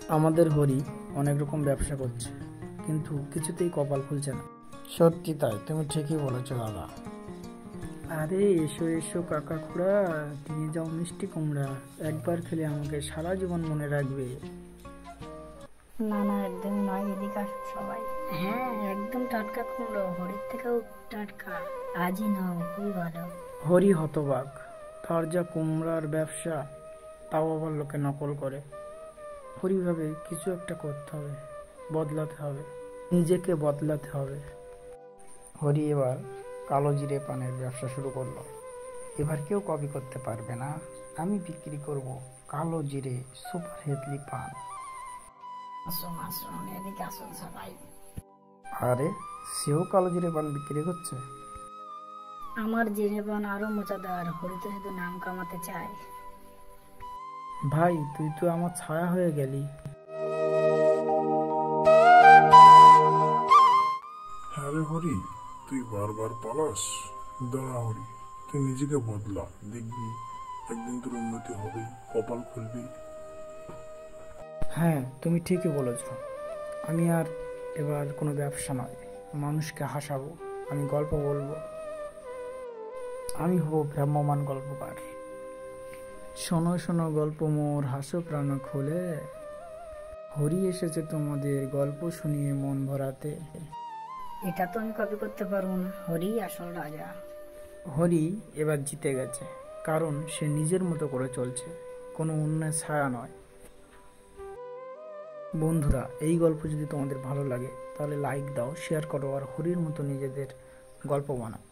আমাদের হরি অনেক রকম ব্যবসা করছে, কিন্তু কিছুতেই কপাল খুলছে না। সত্যি তাই, তুমি ঠিকই বলেছো দাদা। আরে এসো এসো কাকা খুড়া, দিয়ে যাও মিষ্টি কুমড়া, একবার খেলে আমাকে সারা জীবন মনে রাখবে। না না, একদমই নয়, এদিকে আসুন সবাই। হ্যাঁ, একদম টাটকা কুমড়ো, হরির থেকেও টাটকা। আজই নাও, খুবই ভালো। হরি হতবাক, তার যা কুমড়ার ব্যবসা, তাও আবার লোকে নকল করে। হরি ভাবে কিছু একটা করতে হবে, বদলাতে হবে, নিজেকে বদলাতে হবে। হরি এবার কালো জিরে পানের ব্যবসা শুরু করলো। এবার কেউ কপি করতে পারবে না। আমি বিক্রি করব কালো জিরে সুপার হেলদি পান। আসুন আসুন, এদিকে আসুন সবাই। আরে, সেও কালো জিরে পান বিক্রি করছে। আমার জীবন আরো মজাদার, হরি তো শুধু নাম কামাতে চায়। ভাই, তুই তো আমার ছায়া হয়ে গেলি। হ্যাঁ রে হরি, তুই বারবার পালাস। দাঁড়া হরি, তুই নিজেকে বদলা, দেখবি একদিন তোর উন্নতি হবেই, কপাল খুলবি। হ্যাঁ, তুমি ঠিকই বলেছ। আমি আর এবার কোনো ব্যবসা নয়, মানুষকে হাসাবো, আমি গল্প বলবো, আমি হব ভ্রাম্যমান গল্পকার। শোনো শোনো গল্প মোর, হাসো প্রাণ খুলে, হরি এসেছে তোমাদের গল্প শুনিয়ে মন ভরাতে। এটা তো আমি কপি করতে পারবো না, হরি আসল রাজা। হরি এবার জিতে গেছে, কারণ সে নিজের মতো করে চলছে, কোনো অন্যের ছায়া নয়। বন্ধুরা, এই গল্প যদি তোমাদের ভালো লাগে তাহলে লাইক দাও, শেয়ার করো, আর হরির মতো নিজেদের গল্প বানাও।